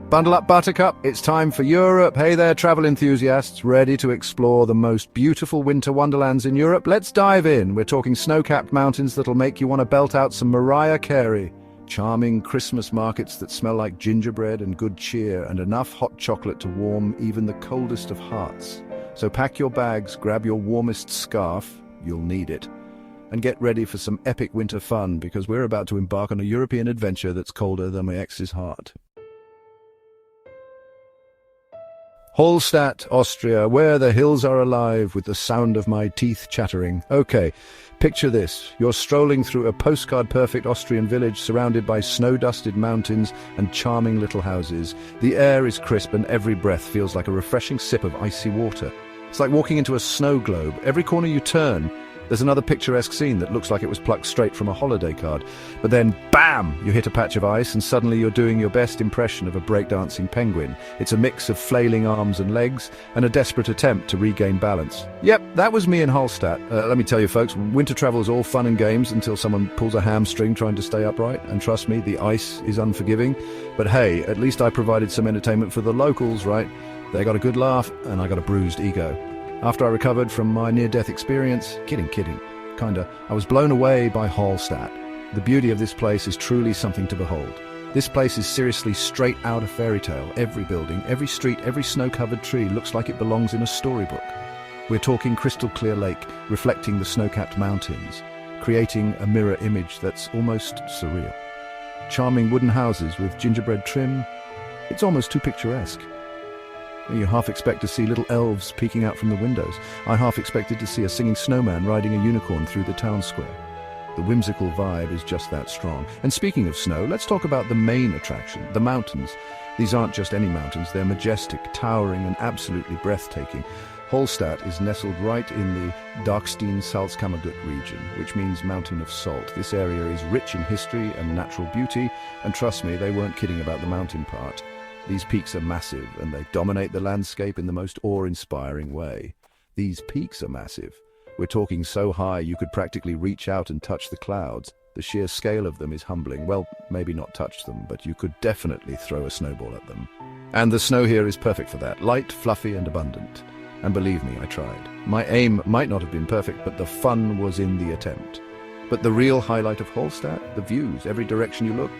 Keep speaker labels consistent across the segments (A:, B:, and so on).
A: Bundle up, Buttercup. It's time for Europe. Hey there, travel enthusiasts, ready to explore the most beautiful winter wonderlands in Europe? Let's dive in. We're talking snow-capped mountains that'll make you want to belt out some Mariah Carey. Charming Christmas markets that smell like gingerbread and good cheer, and enough hot chocolate to warm even the coldest of hearts. So pack your bags, grab your warmest scarf, you'll need it, and get ready for some epic winter fun, because we're about to embark on a European adventure that's colder than my ex's heart. Hallstatt, Austria, where the hills are alive with the sound of my teeth chattering. Okay, picture this. You're strolling through a postcard-perfect Austrian village surrounded by snow-dusted mountains and charming little houses. The air is crisp and every breath feels like a refreshing sip of icy water. It's like walking into a snow globe. Every corner you turn, there's another picturesque scene that looks like it was plucked straight from a holiday card. But then, bam! You hit a patch of ice and suddenly you're doing your best impression of a breakdancing penguin. It's a mix of flailing arms and legs and a desperate attempt to regain balance. Yep, that was me in Hallstatt. Let me tell you folks, winter travel is all fun and games until someone pulls a hamstring trying to stay upright. And trust me, the ice is unforgiving. But hey, at least I provided some entertainment for the locals, right? They got a good laugh and I got a bruised ego. After I recovered from my near-death experience, kidding, kinda, I was blown away by Hallstatt. The beauty of this place is truly something to behold. This place is seriously straight out of fairy tale. Every building, every street, every snow-covered tree looks like it belongs in a storybook. We're talking crystal clear lake, reflecting the snow-capped mountains, creating a mirror image that's almost surreal. Charming wooden houses with gingerbread trim, it's almost too picturesque. You half expect to see little elves peeking out from the windows. I half expected to see a singing snowman riding a unicorn through the town square. The whimsical vibe is just that strong. And speaking of snow, let's talk about the main attraction, the mountains. These aren't just any mountains, they're majestic, towering, and absolutely breathtaking. Hallstatt is nestled right in the Darkstein-Salzkammergut region, which means mountain of salt. This area is rich in history and natural beauty, and trust me, they weren't kidding about the mountain part. These peaks are massive, and they dominate the landscape in the most awe-inspiring way. These peaks are massive. We're talking so high you could practically reach out and touch the clouds. The sheer scale of them is humbling. Well, maybe not touch them, but you could definitely throw a snowball at them. And the snow here is perfect for that. Light, fluffy, and abundant. And believe me, I tried. My aim might not have been perfect, but the fun was in the attempt. But the real highlight of Hallstatt, the views. Every direction you look,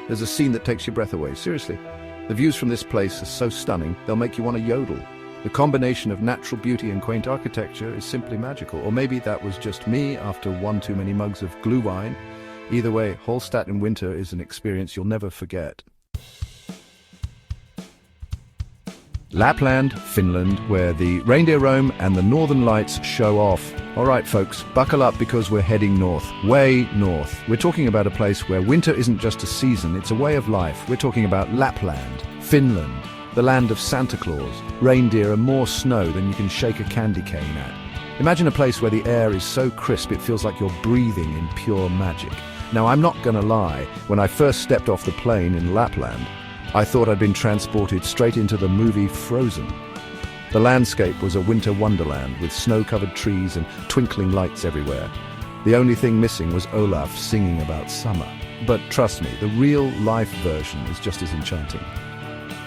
A: there's a scene that takes your breath away. Seriously. The views from this place are so stunning, they'll make you want to yodel. The combination of natural beauty and quaint architecture is simply magical. Or maybe that was just me after one too many mugs of glühwein. Either way, Hallstatt in winter is an experience you'll never forget. Lapland, Finland, where the reindeer roam and the northern lights show off. All right, folks, buckle up because we're heading north, way north. We're talking about a place where winter isn't just a season, it's a way of life. We're talking about Lapland, Finland, the land of Santa Claus, reindeer and more snow than you can shake a candy cane at. Imagine a place where the air is so crisp it feels like you're breathing in pure magic. Now, I'm not gonna lie, when I first stepped off the plane in Lapland, I thought I'd been transported straight into the movie Frozen. The landscape was a winter wonderland with snow-covered trees and twinkling lights everywhere. The only thing missing was Olaf singing about summer. But trust me, the real-life version is just as enchanting.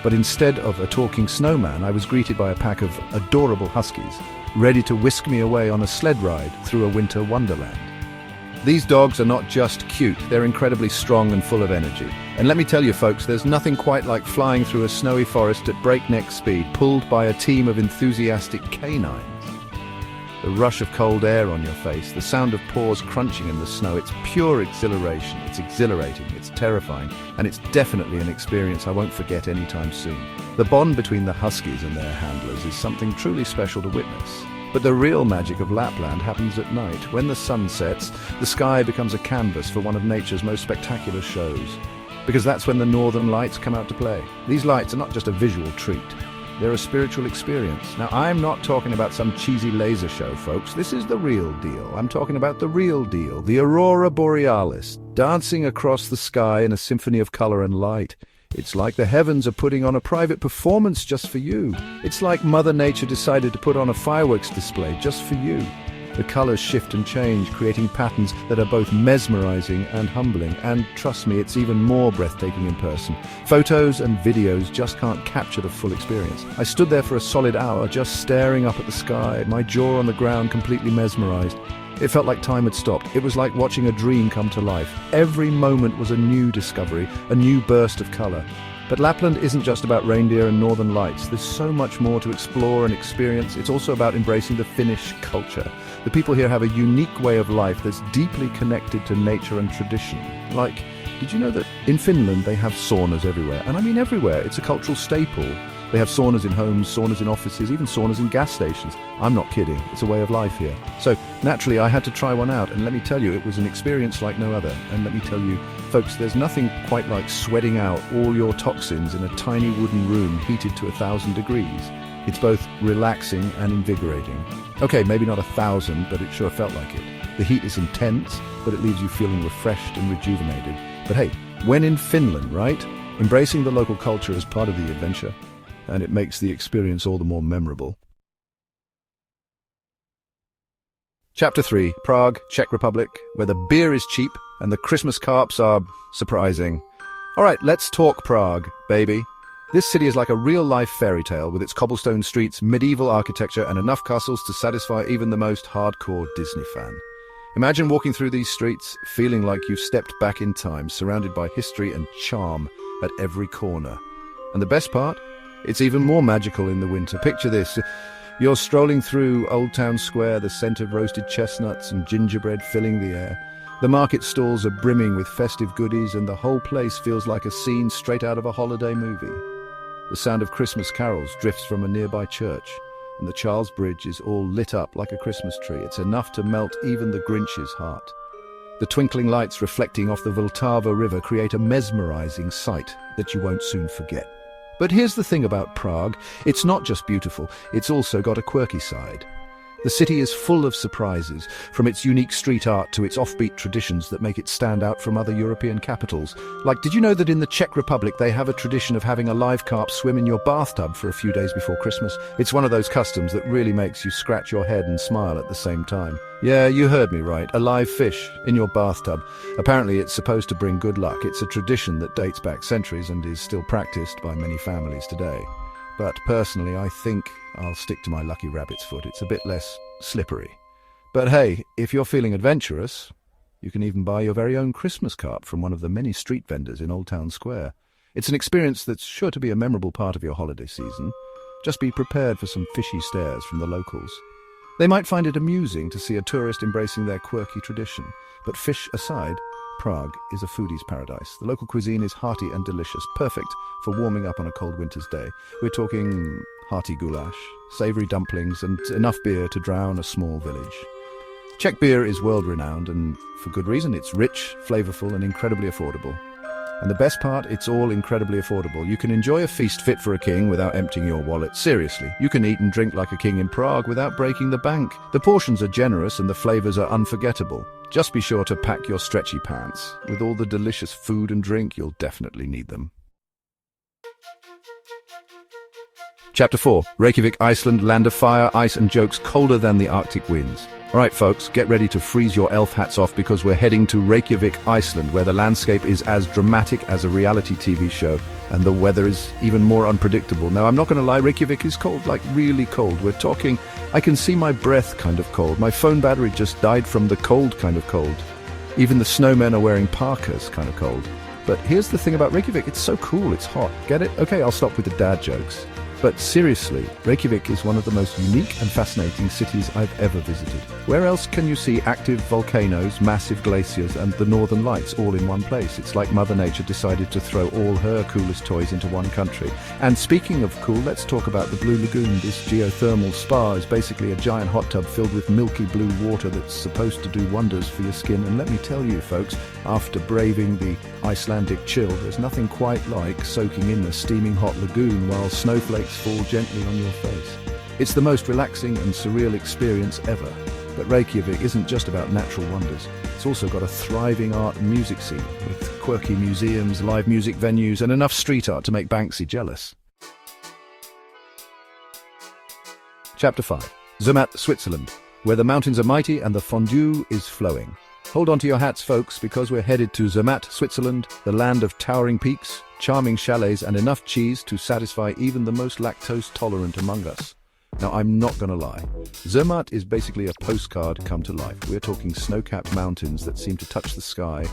A: But instead of a talking snowman, I was greeted by a pack of adorable huskies, ready to whisk me away on a sled ride through a winter wonderland. These dogs are not just cute, they're incredibly strong and full of energy. And let me tell you folks, there's nothing quite like flying through a snowy forest at breakneck speed, pulled by a team of enthusiastic canines. The rush of cold air on your face, the sound of paws crunching in the snow, it's pure exhilaration, it's exhilarating, it's terrifying, and it's definitely an experience I won't forget anytime soon. The bond between the huskies and their handlers is something truly special to witness. But the real magic of Lapland happens at night. When the sun sets, the sky becomes a canvas for one of nature's most spectacular shows. Because that's when the northern lights come out to play. These lights are not just a visual treat, they're a spiritual experience. Now, I'm not talking about some cheesy laser show, folks. This is the real deal. I'm talking about the real deal, the Aurora Borealis, dancing across the sky in a symphony of color and light. It's like the heavens are putting on a private performance just for you. It's like Mother Nature decided to put on a fireworks display just for you. The colors shift and change, creating patterns that are both mesmerizing and humbling. And trust me, it's even more breathtaking in person. Photos and videos just can't capture the full experience. I stood there for a solid hour, just staring up at the sky, my jaw on the ground, completely mesmerized. It felt like time had stopped. It was like watching a dream come to life. Every moment was a new discovery, a new burst of color. But Lapland isn't just about reindeer and northern lights. There's so much more to explore and experience. It's also about embracing the Finnish culture. The people here have a unique way of life that's deeply connected to nature and tradition. Like, did you know that in Finland they have saunas everywhere? And I mean everywhere. It's a cultural staple. They have saunas in homes, saunas in offices, even saunas in gas stations. I'm not kidding. It's a way of life here. So naturally, I had to try one out. And let me tell you, it was an experience like no other. And let me tell you, folks, there's nothing quite like sweating out all your toxins in a tiny wooden room heated to 1,000 degrees. It's both relaxing and invigorating. Okay, maybe not 1,000, but it sure felt like it. The heat is intense, but it leaves you feeling refreshed and rejuvenated. But hey, when in Finland, right? Embracing the local culture is part of the adventure. And it makes the experience all the more memorable. Chapter 3, Prague, Czech Republic, where the beer is cheap and the Christmas carps are surprising. All right, let's talk Prague, baby. This city is like a real-life fairy tale with its cobblestone streets, medieval architecture, and enough castles to satisfy even the most hardcore Disney fan. Imagine walking through these streets, feeling like you've stepped back in time, surrounded by history and charm at every corner. And the best part? It's even more magical in the winter. Picture this. You're strolling through Old Town Square, the scent of roasted chestnuts and gingerbread filling the air. The market stalls are brimming with festive goodies, and the whole place feels like a scene straight out of a holiday movie. The sound of Christmas carols drifts from a nearby church, and the Charles Bridge is all lit up like a Christmas tree. It's enough to melt even the Grinch's heart. The twinkling lights reflecting off the Vltava River create a mesmerizing sight that you won't soon forget. But here's the thing about Prague. It's not just beautiful, it's also got a quirky side. The city is full of surprises, from its unique street art to its offbeat traditions that make it stand out from other European capitals. Like, did you know that in the Czech Republic they have a tradition of having a live carp swim in your bathtub for a few days before Christmas? It's one of those customs that really makes you scratch your head and smile at the same time. Yeah, you heard me right, a live fish in your bathtub. Apparently it's supposed to bring good luck. It's a tradition that dates back centuries and is still practiced by many families today. But personally, I think I'll stick to my lucky rabbit's foot. It's a bit less slippery. But hey, if you're feeling adventurous, you can even buy your very own Christmas carp from one of the many street vendors in Old Town Square. It's an experience that's sure to be a memorable part of your holiday season. Just be prepared for some fishy stares from the locals. They might find it amusing to see a tourist embracing their quirky tradition. But fish aside, Prague is a foodie's paradise. The local cuisine is hearty and delicious, perfect for warming up on a cold winter's day. We're talking hearty goulash, savoury dumplings, and enough beer to drown a small village. Czech beer is world-renowned, and for good reason. It's rich, flavourful, and incredibly affordable. And the best part, it's all incredibly affordable. You can enjoy a feast fit for a king without emptying your wallet. Seriously, you can eat and drink like a king in Prague without breaking the bank. The portions are generous and the flavours are unforgettable. Just be sure to pack your stretchy pants. With all the delicious food and drink, you'll definitely need them. Chapter 4, Reykjavik, Iceland, land of fire, ice and jokes colder than the Arctic winds. Alright folks, get ready to freeze your elf hats off because we're heading to Reykjavik, Iceland, where the landscape is as dramatic as a reality TV show and the weather is even more unpredictable. Now, I'm not going to lie, Reykjavik is cold, like really cold. We're talking, I can see my breath kind of cold. My phone battery just died from the cold kind of cold. Even the snowmen are wearing parkas kind of cold. But here's the thing about Reykjavik, it's so cool, it's hot. Get it? Okay, I'll stop with the dad jokes. But seriously, Reykjavik is one of the most unique and fascinating cities I've ever visited. Where else can you see active volcanoes, massive glaciers, and the northern lights all in one place? It's like Mother Nature decided to throw all her coolest toys into one country. And speaking of cool, let's talk about the Blue Lagoon. This geothermal spa is basically a giant hot tub filled with milky blue water that's supposed to do wonders for your skin. And let me tell you, folks, after braving the Icelandic chill, there's nothing quite like soaking in the steaming hot lagoon while snowflakes fall gently on your face. It's the most relaxing and surreal experience ever. But Reykjavik isn't just about natural wonders. It's also got a thriving art and music scene with quirky museums, live music venues, and enough street art to make Banksy jealous. Chapter 5. Zermatt, Switzerland. where the mountains are mighty and the fondue is flowing. Hold on to your hats, folks, because we're headed to Zermatt, Switzerland, the land of towering peaks, charming chalets, and enough cheese to satisfy even the most lactose-tolerant among us. Now, I'm not gonna lie. Zermatt is basically a postcard come to life. We're talking snow-capped mountains that seem to touch the sky,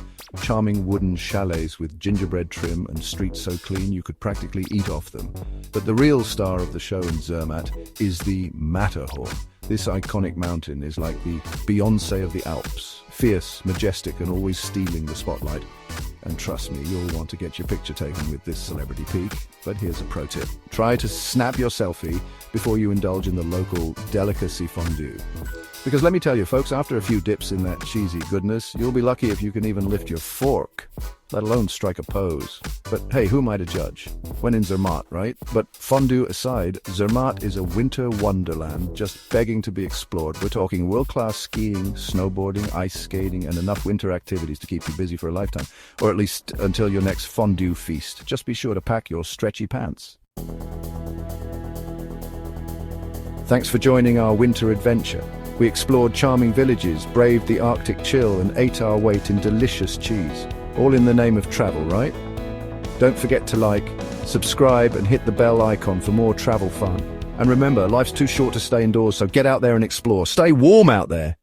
A: charming wooden chalets with gingerbread trim and streets so clean you could practically eat off them. But the real star of the show in Zermatt is the Matterhorn. This iconic mountain is like the Beyoncé of the Alps, fierce, majestic, and always stealing the spotlight. And trust me, you'll want to get your picture taken with this celebrity peak. But here's a pro tip. Try to snap your selfie before you indulge in the local delicacy fondue. Because let me tell you, folks, after a few dips in that cheesy goodness, you'll be lucky if you can even lift your fork, let alone strike a pose. But hey, who am I to judge? When in Zermatt, right? But fondue aside, Zermatt is a winter wonderland just begging to be explored. We're talking world-class skiing, snowboarding, ice skating, and enough winter activities to keep you busy for a lifetime. Or at least until your next fondue feast. Just be sure to pack your stretchy pants. Thanks for joining our winter adventure. We explored charming villages, braved the Arctic chill, and ate our weight in delicious cheese. All in the name of travel, right? Don't forget to like, subscribe, and hit the bell icon for more travel fun. And remember, life's too short to stay indoors, so get out there and explore. Stay warm out there!